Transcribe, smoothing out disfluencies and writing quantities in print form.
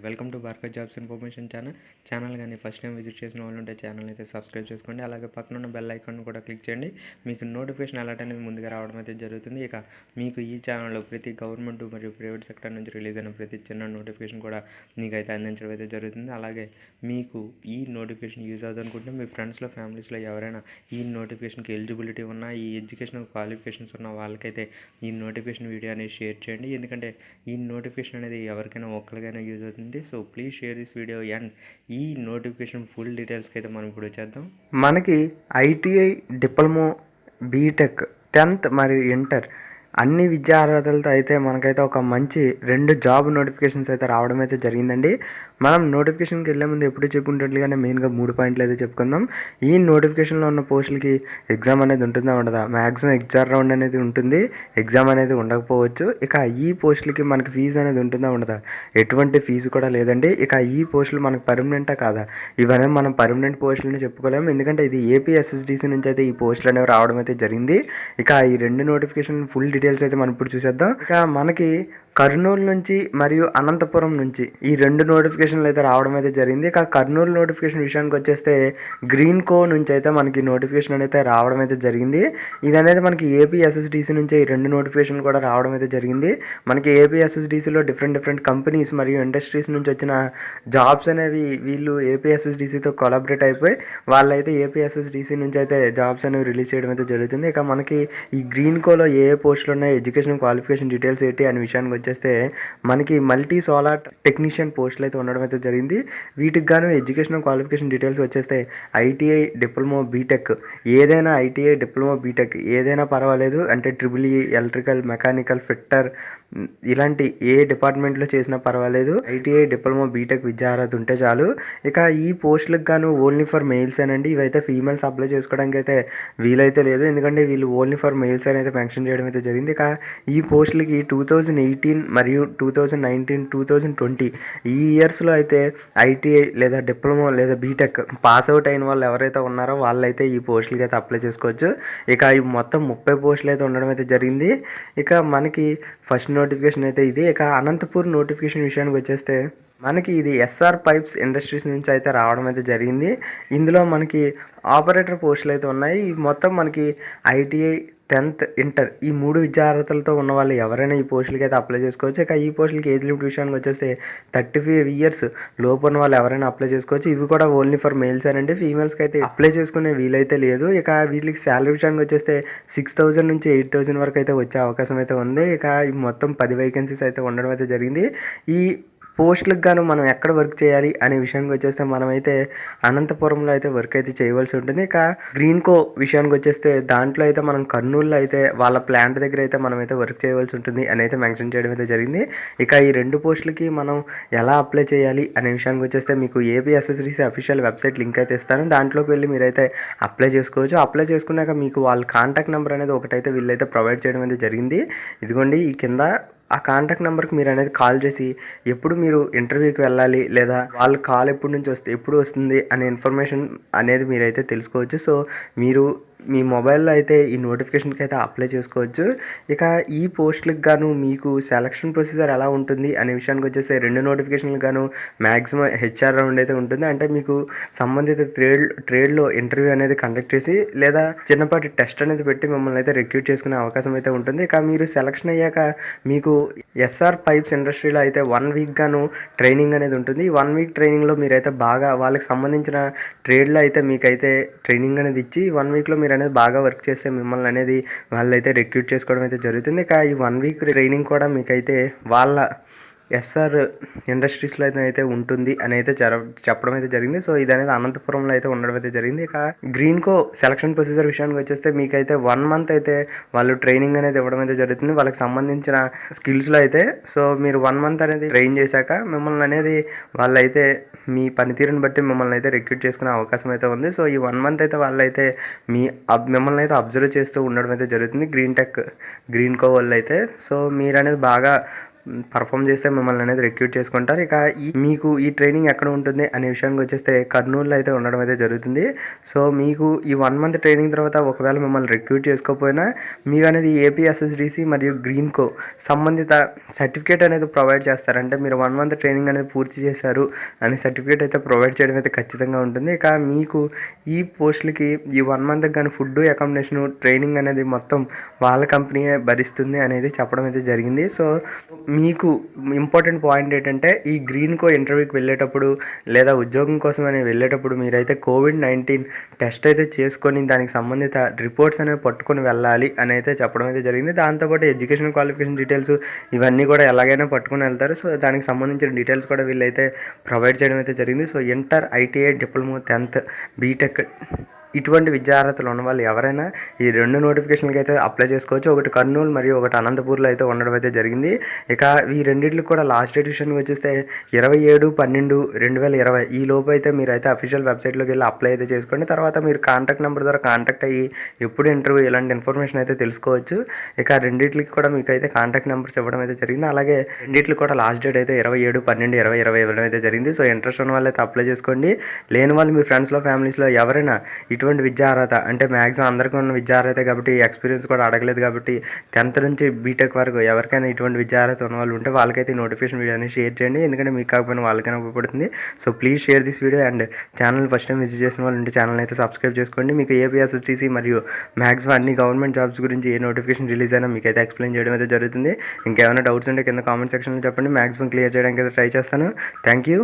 Welcome to Bhargav jobs information channel కానీ first time visit చేసిన వాళ్ళు ఉంటే ఛానల్ అయితే సబ్స్క్రైబ్ చేసుకోండి. అలాగే పక్కన ఉన్న బెల్ ఐకాన్ కూడా క్లిక్ చేయండి. మీకు నోటిఫికేషన్ అలర్ట్ అనేది ముందుగా రావడం అయితే జరుగుతుంది. ఇక మీకు ఈ ఛానల్లో ప్రతి గవర్నమెంట్ మరియు ప్రైవేట్ సెక్టర్ నుంచి రిలీజ్ అయిన ప్రతి చిన్న నోటిఫికేషన్ కూడా మీకైతే అందించడం అయితే జరుగుతుంది. అలాగే మీకు ఈ నోటిఫికేషన్ యూజ్ అవుతుంది అనుకుంటే మీ ఫ్రెండ్స్లో ఫ్యామిలీస్లో ఎవరైనా ఈ నోటిఫికేషన్కి ఎలిజిబిలిటీ ఉన్న ఈ ఎడ్యుకేషనల్ క్వాలిఫికేషన్స్ ఉన్న వాళ్ళకైతే ఈ నోటిఫికేషన్ వీడియో అనేది షేర్ చేయండి. ఎందుకంటే ఈ నోటిఫికేషన్ అనేది ఎవరికైనా ఒక్కరికైనా యూజ్ అవుతుంది. So please share this video and ఈ నోటిఫికేషన్ ఫుల్ డీటెయిల్స్కి అయితే మనం ఇప్పుడు వచ్చేద్దాం. మనకి ఐటీఐ, డిప్లొమా, బీటెక్, 10th మరియు ఇంటర్ అన్ని విద్యా అర్హతలతో అయితే మనకైతే ఒక మంచి 2 జాబ్ నోటిఫికేషన్స్ అయితే రావడం అయితే జరిగిందండి. మనం నోటిఫికేషన్కి వెళ్ళే ముందు ఎప్పుడు చెప్పుకుంటున్నట్లుగానే మెయిన్గా 3 పాయింట్లు అయితే చెప్పుకుందాం. ఈ నోటిఫికేషన్లో ఉన్న పోస్టులకి ఎగ్జామ్ అనేది ఉంటుందా ఉండదా? మ్యాక్సిమం ఎగ్జామ్ రౌండ్ అనేది ఉంటుంది, ఎగ్జామ్ అనేది ఉండకపోవచ్చు. ఇక ఈ పోస్టులకి మనకి ఫీజు అనేది ఉంటుందా ఉండదా? ఎటువంటి ఫీజు కూడా లేదండి. ఇక ఈ పోస్టులు మనకు పర్మనెంటా కాదా? ఇవన్నీ మనం పర్మనెంట్ పోస్టులని చెప్పుకోలేము, ఎందుకంటే ఇది ఏపీ ఎస్ఎస్డిసి నుంచి అయితే ఈ పోస్టులు అనేవి రావడం అయితే జరిగింది. ఇక ఈ 2 నోటిఫికేషన్ ఫుల్ డీటెయిల్స్ అయితే మనం ఇప్పుడు చూసేద్దాం. ఇక మనకి కర్నూలు నుంచి మరియు అనంతపురం నుంచి ఈ 2 నోటిఫికేషన్లు అయితే రావడం అయితే జరిగింది. ఇక కర్నూలు నోటిఫికేషన్ విషయానికి వచ్చేస్తే గ్రీన్ కో నుంచి అయితే మనకి నోటిఫికేషన్ అయితే రావడం అయితే జరిగింది. ఇది అనేది మనకి ఏపీ ఎస్ఎస్డిసి నుంచి ఈ 2 నోటిఫికేషన్ కూడా రావడం అయితే జరిగింది. మనకి ఏపీ ఎస్ఎస్డిసిలో డిఫరెంట్ కంపెనీస్ మరియు ఇండస్ట్రీస్ నుంచి వచ్చిన జాబ్స్ అనేవి వీళ్ళు ఏపీ ఎస్ఎస్డిసితో కొలాబరేట్ అయిపోయి వాళ్ళైతే ఏపీ ఎస్ఎస్డిసి నుంచి అయితే జాబ్స్ అనేవి రిలీజ్ చేయడం అయితే జరుగుతుంది. ఇక మనకి ఈ గ్రీన్ కోలో ఏ పోస్టులు ఉన్నాయి, ఎడ్యుకేషన్ క్వాలిఫికేషన్ డీటెయిల్స్ ఏంటి అనే విషయానికి వచ్చేస్తే మనకి మల్టీ సోలార్ టెక్నీషియన్ పోస్టులు అయితే ఉండడం అయితే జరిగింది. వీటికి గాను ఎడ్యుకేషన్ క్వాలిఫికేషన్ డీటెయిల్స్ వచ్చేస్తే ఐటీఐ, డిప్లొమా, బీటెక్ ఏదైనా ఐటీఐ, డిప్లొమా, బీటెక్ ఏదైనా పర్వాలేదు. అంటే triple E, electrical, mechanical, fitter ఇలాంటి ఏ డిపార్ట్మెంట్లో చేసినా పర్వాలేదు. ఐటీఐ, డిప్లొమా, బీటెక్ విద్యా అర్హత ఉంటే చాలు. ఇక ఈ పోస్టులకు గాను ఓన్లీ ఫర్ మెయిల్స్ అనండి. ఇవైతే ఫీమేల్స్ అప్లై చేసుకోవడానికి అయితే వీలైతే లేదు, ఎందుకంటే వీళ్ళు ఓన్లీ ఫర్ మెయిల్స్ అని అయితే మెన్షన్ చేయడం అయితే జరిగింది. ఇక ఈ పోస్టులకి 2018 మరియు 2019, 2020 ఈ ఇయర్స్లో అయితే ఐటీఐ లేదా డిప్లొమా లేదా బీటెక్ పాస్ అవుట్ అయిన వాళ్ళు ఎవరైతే ఉన్నారో వాళ్ళైతే ఈ పోస్టులకి అయితే అప్లై చేసుకోవచ్చు. ఇక ఈ మొత్తం 30 పోస్టులు అయితే ఉండడం అయితే జరిగింది. ఇక మనకి ఫస్ట్ నోటిఫికేషన్ అయితే ఇది. ఇక అనంతపూర్ నోటిఫికేషన్ విషయానికి వచ్చేస్తే మనకి ఇది ఎస్ఆర్ పైప్స్ ఇండస్ట్రీస్ నుంచి అయితే రావడం అయితే జరిగింది. ఇందులో మనకి ఆపరేటర్ పోస్టులు అయితే ఉన్నాయి. మొత్తం మనకి ఐటీఐ, 10th, ఇంటర్ ఈ 3 విద్యా అర్హతలతో ఉన్న వాళ్ళు ఎవరైనా ఈ పోస్టులకి అయితే అప్లై చేసుకోవచ్చు. ఇక ఈ పోస్టులకి ఏజ్ లిమిట్ విషయానికి వచ్చేస్తే 35 ఇయర్స్ లోపు ఉన్న వాళ్ళు ఎవరైనా అప్లై చేసుకోవచ్చు. ఇవి కూడా ఓన్లీ ఫర్ మెయిల్స్ అండి, ఫీమేల్స్కి అయితే అప్లై చేసుకునే వీలైతే లేదు. ఇక వీళ్ళకి శాలరీ విషయానికి వచ్చేస్తే 6,000 నుంచి 8,000 వరకు అయితే వచ్చే అవకాశం అయితే ఉంది. ఇక ఈ మొత్తం 10 వేకెన్సీస్ అయితే ఉండడం అయితే జరిగింది. ఈ పోస్టులకు గాను మనం ఎక్కడ వర్క్ చేయాలి అనే విషయానికి వచ్చేస్తే మనమైతే అనంతపురంలో అయితే వర్క్ అయితే చేయవలసి ఉంటుంది. ఇక గ్రీన్ కో విషయానికి వచ్చేస్తే దాంట్లో అయితే మనం కర్నూలులో అయితే వాళ్ళ ప్లాంట్ దగ్గర అయితే మనమైతే వర్క్ చేయవలసి ఉంటుంది అని అయితే మెన్షన్ చేయడం అయితే జరిగింది. ఇక ఈ 2 పోస్టులకి మనం ఎలా అప్లై చేయాలి అనే విషయానికి వచ్చేస్తే మీకు AP SSDC official website link అయితే ఇస్తాను, దాంట్లోకి వెళ్ళి మీరైతే అప్లై చేసుకోవచ్చు. అప్లై చేసుకున్నాక మీకు వాళ్ళ కాంటాక్ట్ నెంబర్ అనేది ఒకటైతే వీళ్ళైతే ప్రొవైడ్ చేయడం అయితే జరిగింది. ఇదిగోండి ఈ కింద ఆ కాంటాక్ట్ నెంబర్కి మీరు అనేది కాల్ చేసి ఎప్పుడు మీరు ఇంటర్వ్యూకి వెళ్ళాలి లేదా వాళ్ళ కాల్ ఎప్పుడు వస్తుంది అనే ఇన్ఫర్మేషన్ అనేది మీరైతే తెలుసుకోవచ్చు. సో మీరు మీ మొబైల్లో అయితే ఈ నోటిఫికేషన్కి అయితే అప్లై చేసుకోవచ్చు. ఇక ఈ పోస్టులకు గాను మీకు సెలక్షన్ ప్రొసీజర్ ఎలా ఉంటుంది అనే విషయానికి వచ్చేస్తే 2 నోటిఫికేషన్లకు గాను మ్యాక్సిమం హెచ్ఆర్ రౌండ్ అయితే ఉంటుంది. అంటే మీకు సంబంధిత ట్రేడ్లో ఇంటర్వ్యూ అనేది కండక్ట్ చేసి లేదా చిన్నపాటి టెస్ట్ అనేది పెట్టి మిమ్మల్ని అయితే రిక్రూట్ చేసుకునే అవకాశం అయితే ఉంటుంది. ఇక మీరు సెలక్షన్ అయ్యాక మీకు ఎస్ఆర్ పైప్స్ ఇండస్ట్రీలో అయితే 1 వీక్ గాను ట్రైనింగ్ అనేది ఉంటుంది. ఈ 1 వీక్ ట్రైనింగ్లో మీరైతే బాగా వాళ్ళకి సంబంధించిన ట్రేడ్లో అయితే మీకైతే ట్రైనింగ్ అనేది ఇచ్చి 1 వీక్లో మీరు అనేది బాగా వర్క్ చేస్తే మిమ్మల్ని అనేది వాళ్ళైతే రిక్రూట్ చేసుకోవడం అయితే జరుగుతుంది. ఇక ఈ 1 వీక్ ట్రైనింగ్ కూడా మీకైతే వాళ్ళ ఎస్ఆర్ ఇండస్ట్రీస్లో అయితే ఉంటుంది అని అయితే చెప్పడం అయితే జరిగింది. సో ఇది అనేది అనంతపురంలో అయితే ఉండడం అయితే జరిగింది. ఇక గ్రీన్ కో సెలక్షన్ ప్రొసీజర్ విషయానికి వచ్చేస్తే మీకైతే 1 మంత్ అయితే వాళ్ళు ట్రైనింగ్ అనేది ఇవ్వడం అయితే జరుగుతుంది వాళ్ళకి సంబంధించిన స్కిల్స్లో అయితే. సో మీరు 1 మంత్ అనేది ట్రైన్ చేశాక మిమ్మల్ని అనేది వాళ్ళైతే మీ పనితీరుని బట్టి మిమ్మల్ని అయితే రిక్రూట్ చేసుకునే అవకాశం అయితే ఉంది. సో ఈ 1 మంత్ అయితే వాళ్ళైతే మిమ్మల్ని అయితే అబ్జర్వ్ చేస్తూ ఉండడం అయితే జరుగుతుంది గ్రీన్ కో వాళ్ళు అయితే. సో మీరు అనేది బాగా పర్ఫామ్ చేస్తే మిమ్మల్ని అనేది రిక్రూట్ చేసుకుంటారు. ఇక మీకు ఈ ట్రైనింగ్ ఎక్కడ ఉంటుంది అనే విషయానికి వచ్చేస్తే కర్నూలులో అయితే ఉండడం అయితే జరుగుతుంది. సో మీకు ఈ 1 మంత్ ట్రైనింగ్ తర్వాత ఒకవేళ మిమ్మల్ని రిక్రూట్ చేసుకోకపోయినా మీకు అనేది ఏపీఎస్ఎస్డిసి మరియు గ్రీన్కో సంబంధిత సర్టిఫికేట్ అనేది ప్రొవైడ్ చేస్తారు. అంటే మీరు 1 మంత్ ట్రైనింగ్ అనేది పూర్తి చేశారు అనే సర్టిఫికేట్ అయితే ప్రొవైడ్ చేయడం అయితే ఖచ్చితంగా ఉంటుంది. ఇక మీకు ఈ పోస్టులకి ఈ 1 మంత్కి కానీ ఫుడ్, అకామిడేషన్, ట్రైనింగ్ అనేది మొత్తం వాళ్ళ కంపెనీయే భరిస్తుంది అనేది చెప్పడం అయితే జరిగింది. సో మీకు ఇంపార్టెంట్ పాయింట్ ఏంటంటే ఈ గ్రీన్కో ఇంటర్వ్యూకి వెళ్ళేటప్పుడు లేదా ఉద్యోగం కోసం అని వెళ్ళేటప్పుడు మీరైతే కోవిడ్-19 టెస్ట్ అయితే చేసుకొని దానికి సంబంధిత రిపోర్ట్స్ అనేవి పట్టుకొని వెళ్ళాలి అని అయితే చెప్పడం అయితే జరిగింది. దాంతోపాటు ఎడ్యుకేషన్ క్వాలిఫికేషన్ డీటెయిల్స్ ఇవన్నీ కూడా ఎలాగైనా పట్టుకొని వెళ్తారు. సో దానికి సంబంధించిన డీటెయిల్స్ కూడా వీళ్ళైతే ప్రొవైడ్ చేయడం అయితే జరిగింది. So inter, ITI, diploma, 10th, BTech ఇటువంటి విద్యా అర్హతలు ఉన్న వాళ్ళు ఎవరైనా ఈ 2 నోటిఫికేషన్లకి అయితే అప్లై చేసుకోవచ్చు. ఒకటి కర్నూలు మరియు ఒకటి అనంతపూర్లో అయితే ఉండడం అయితే జరిగింది. ఇక ఈ రెండింటికి కూడా లాస్ట్ డేట్ విషయానికి వచ్చేస్తే 27/12/2020 ఈ లోపు అయితే మీరు అయితే అఫీషియల్ వెబ్సైట్లోకి వెళ్ళి అప్లై అయితే చేసుకోండి. తర్వాత మీరు కాంటాక్ట్ నెంబర్ ద్వారా కాంటాక్ట్ అయ్యి ఎప్పుడు ఇంటర్వ్యూ ఇలాంటి ఇన్ఫర్మేషన్ అయితే తెలుసుకోవచ్చు. ఇక రెండింటికి కూడా మీకు అయితే కాంటాక్ట్ నెంబర్స్ ఇవ్వడం అయితే జరిగింది. అలాగే రెండింటికి కూడా లాస్ట్ డేట్ అయితే 27/12/2020 ఇవ్వడం అయితే జరిగింది. సో ఇంట్రెస్ట్ ఉన్న వాళ్ళు అయితే అప్లై చేసుకోండి. లేని వాళ్ళు మీ ఫ్రెండ్స్లో, ఫ్యామిలీస్లో ఎవరైనా ఇటువంటి విద్యా అర్హత అంటే మ్యాక్సిమం అందరికీ ఉన్న విద్యా అర్హత కాబట్టి ఎక్స్పీరియన్స్ కూడా అడగలేదు కాబట్టి 10th నుంచి బీటెక్ వరకు ఎవరికైనా ఇటువంటి విద్యా అర్హత ఉన్న వాళ్ళు ఉంటే వాళ్ళకైతే నోటిఫికేషన్ వీడియోని షేర్ చేయండి. ఎందుకంటే మీకు కాకపోయినా వాళ్ళకైనా ఉపయోగపడుతుంది. So please share this video and channel first time visit చేసిన వాళ్ళు ఉంటే ఛానల్ అయితే సబ్స్క్రైబ్ చేసుకోండి. మీకు ఏపీఎస్ఎస్టీసీ మరియు మ్యాక్సిమం అన్ని గవర్నమెంట్ జాబ్స్ గురించి ఏ నోటిఫికేషన్ రిలీజ్ అయినా మీకు అయితే ఎక్స్ప్లెయిన్ చేయడం అయితే జరుగుతుంది. ఇంకేమైనా డౌట్స్ ఉంటే కింద కామెంట్ సెక్షన్లో చెప్పండి. మ్యాక్సిమం క్లియర్ చేయడానికి అయితే ట్రై చేస్తాను. Thank you.